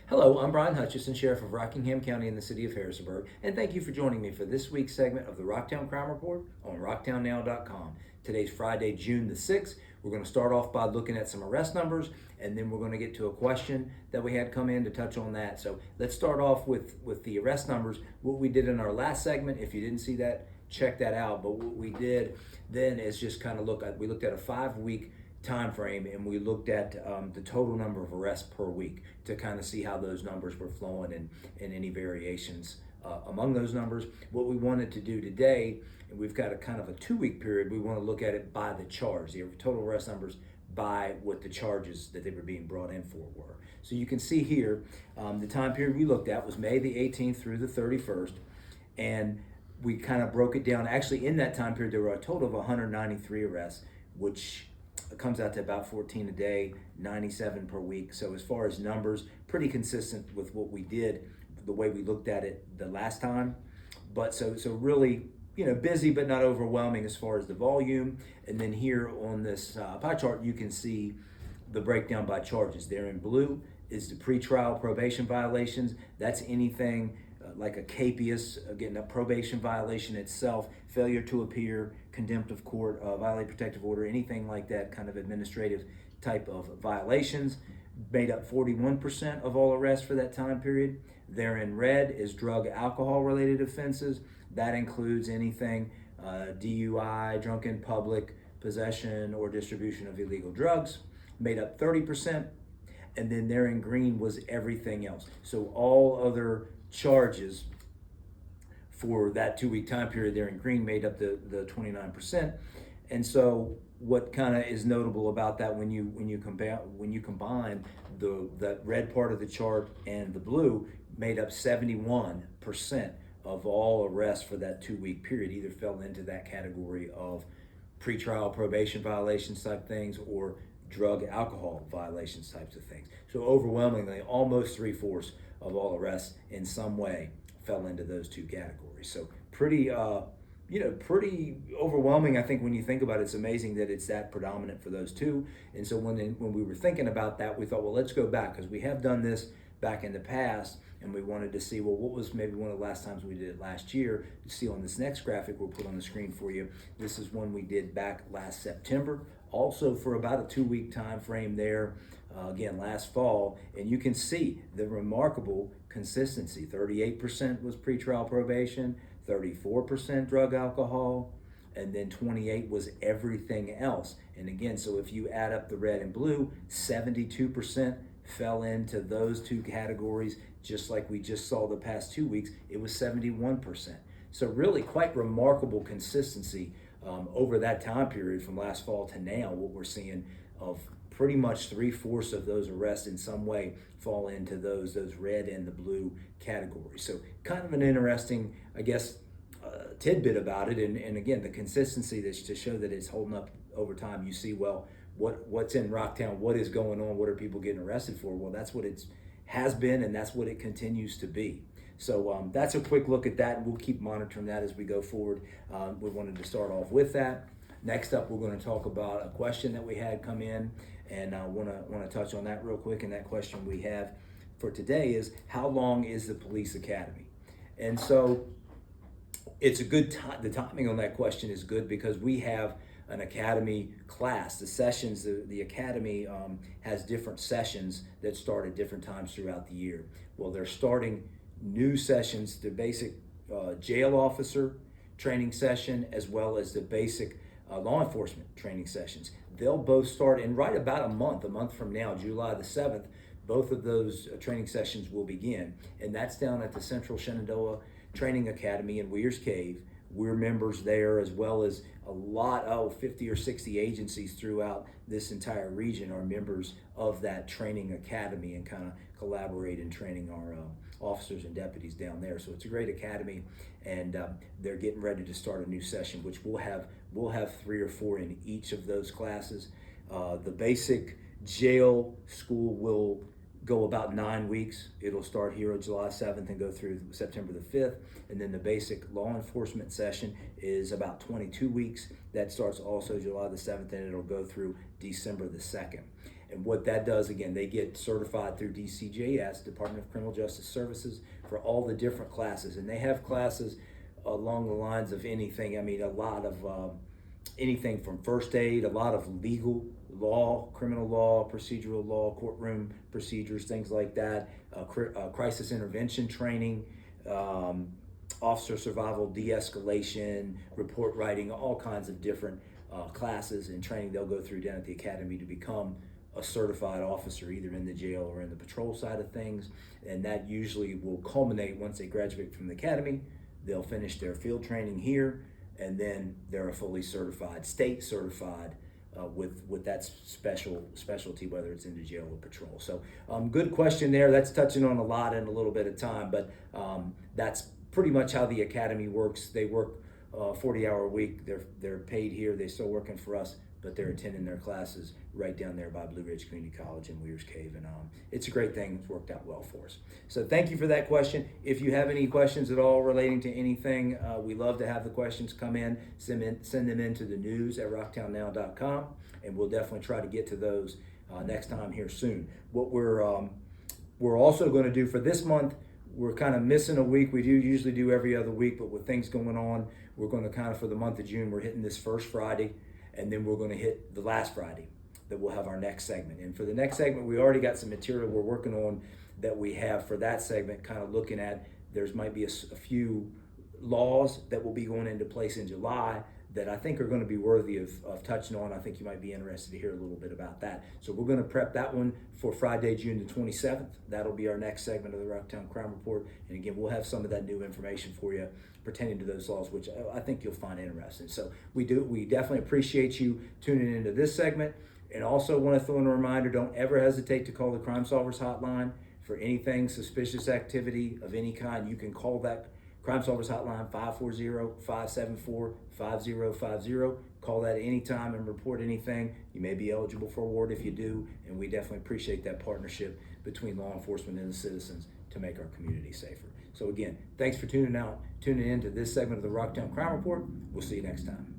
Hello, I'm Bryan Hutcheson, Sheriff of Rockingham County in the city of Harrisonburg, and thank you for joining me for this week's segment of the Rocktown Crime Report on rocktownnow.com. Today's Friday, June the 6th. We're going to start off by looking at some arrest numbers, and then we're going to get to a question that we had come in to touch on that. So let's start off with the arrest numbers. What we did in our last segment, if you didn't see that, check that out. But what we did then is just kind of we looked at a 5-week time frame, and we looked at the total number of arrests per week to kind of see how those numbers were flowing and any variations among those numbers. What we wanted to do today, and we've got a kind of a 2-week period, we want to look at it by the charge, the total arrest numbers by what the charges that they were being brought in for were. So you can see here, the time period we looked at was May the 18th through the 31st, and we kind of broke it down. Actually, in that time period, there were a total of 193 arrests, which comes out to about 14 a day, 97 per week. So as far as numbers, pretty consistent with what we did, the way we looked at it the last time. But so really, busy but not overwhelming as far as the volume. And then here on this pie chart, you can see the breakdown by charges. There in blue is the pretrial probation violations. That's anything like a capias, again, a probation violation itself, failure to appear, contempt of court, violate protective order, anything like that kind of administrative type of violations, made up 41% of all arrests for that time period. There in red is drug alcohol related offenses. That includes anything DUI, drunken public possession or distribution of illegal drugs, made up 30%. And then there in green was everything else. So all other charges for that 2-week time period there in green made up the 29%. And so what kind of is notable about that when you combine the red part of the chart and the blue, made up 71% of all arrests for that 2-week period either fell into that category of pretrial probation violations type things or drug alcohol violations types of things. So overwhelmingly, almost 3/4 of all arrests in some way fell into those two categories. So pretty overwhelming. I think when you think about it, it's amazing that it's that predominant for those two. And so when we were thinking about that, we thought, well, let's go back because we have done this back in the past, and we wanted to see, well, what was maybe one of the last times we did it last year. You see on this next graphic we'll put on the screen for you, this is one we did back last September, also for about a 2-week time frame there, again, last fall, and you can see the remarkable consistency. 38% was pretrial probation, 34% drug alcohol, and then 28 was everything else. And again, so if you add up the red and blue, 72% fell into those two categories, just like we just saw the past 2 weeks, it was 71%. So really quite remarkable consistency over that time period from last fall to now. What we're seeing of pretty much 3/4 of those arrests in some way fall into those red and the blue categories. So kind of an interesting, I guess, tidbit about it. And again, the consistency that's to show that it's holding up over time. You see, well, what's in Rocktown, what is going on, what are people getting arrested for? Well, that's what it has been, and that's what it continues to be. So that's a quick look at that, and we'll keep monitoring that as we go forward. We wanted to start off with that. Next up, we're going to talk about a question that we had come in, and I want to touch on that real quick. And that question we have for today is, how long is the police academy? And so it's a good time. The timing on that question is good because we have an academy class. The sessions, the academy has different sessions that start at different times throughout the year. Well, they're starting new sessions, the basic jail officer training session, as well as the basic law enforcement training sessions. They'll both start in right about a month from now, July the 7th. Both of those training sessions will begin, and that's down at the Central Shenandoah Training Academy in Weir's Cave. We're members there, as well as a lot, 50 or 60 agencies throughout this entire region are members of that training academy and kind of collaborate in training our officers and deputies down there. So it's a great academy, and they're getting ready to start a new session, which we'll have 3 or 4 in each of those classes. The basic jail school will go about 9 weeks. It'll start here on July 7th and go through September the 5th. And then the basic law enforcement session is about 22 weeks. That starts also July the 7th, and it'll go through December the 2nd. And what that does, again, they get certified through DCJS, Department of Criminal Justice Services, for all the different classes. And they have classes along the lines of anything. I mean, a lot of anything from first aid, a lot of legal law, criminal law, procedural law, courtroom procedures, things like that, crisis intervention training, officer survival, de-escalation, report writing, all kinds of different classes and training they'll go through down at the academy to become a certified officer, either in the jail or in the patrol side of things. And that usually will culminate once they graduate from the academy. They'll finish their field training here, and they're a fully certified, state certified with that specialty, whether it's in the jail or patrol. So good question there. That's touching on a lot in a little bit of time, but that's pretty much how the academy works. They work 40-hour a week. They're paid here. They're still working for us, but they're attending their classes right down there by Blue Ridge Community College in Weir's Cave. And it's a great thing. It's worked out well for us. So thank you for that question. If you have any questions at all relating to anything, we love to have the questions come in. Send them into the news at rocktownnow.com, and we'll definitely try to get to those next time here soon. What we're also going to do for this month, we're kind of missing a week. We usually do every other week, but with things going on, we're going to kind of, for the month of June, we're hitting this first Friday, and then we're going to hit the last Friday that we'll have our next segment. And for the next segment, we already got some material we're working on that we have for that segment, kind of looking at, might be a few laws that will be going into place in July that I think are going to be worthy of touching on. I think you might be interested to hear a little bit about that. So we're going to prep that one for Friday, June the 27th. That'll be our next segment of the Rocktown Crime Report. And again, we'll have some of that new information for you pertaining to those laws, which I think you'll find interesting. So we definitely appreciate you tuning into this segment. And also want to throw in a reminder, don't ever hesitate to call the Crime Solvers hotline for anything, suspicious activity of any kind. You can call that Crime Solvers hotline, 540-574-5050. Call that anytime and report anything. You may be eligible for a award if you do, and we definitely appreciate that partnership between law enforcement and the citizens to make our community safer. So again, thanks for tuning in to this segment of the Rocktown Crime Report. We'll see you next time.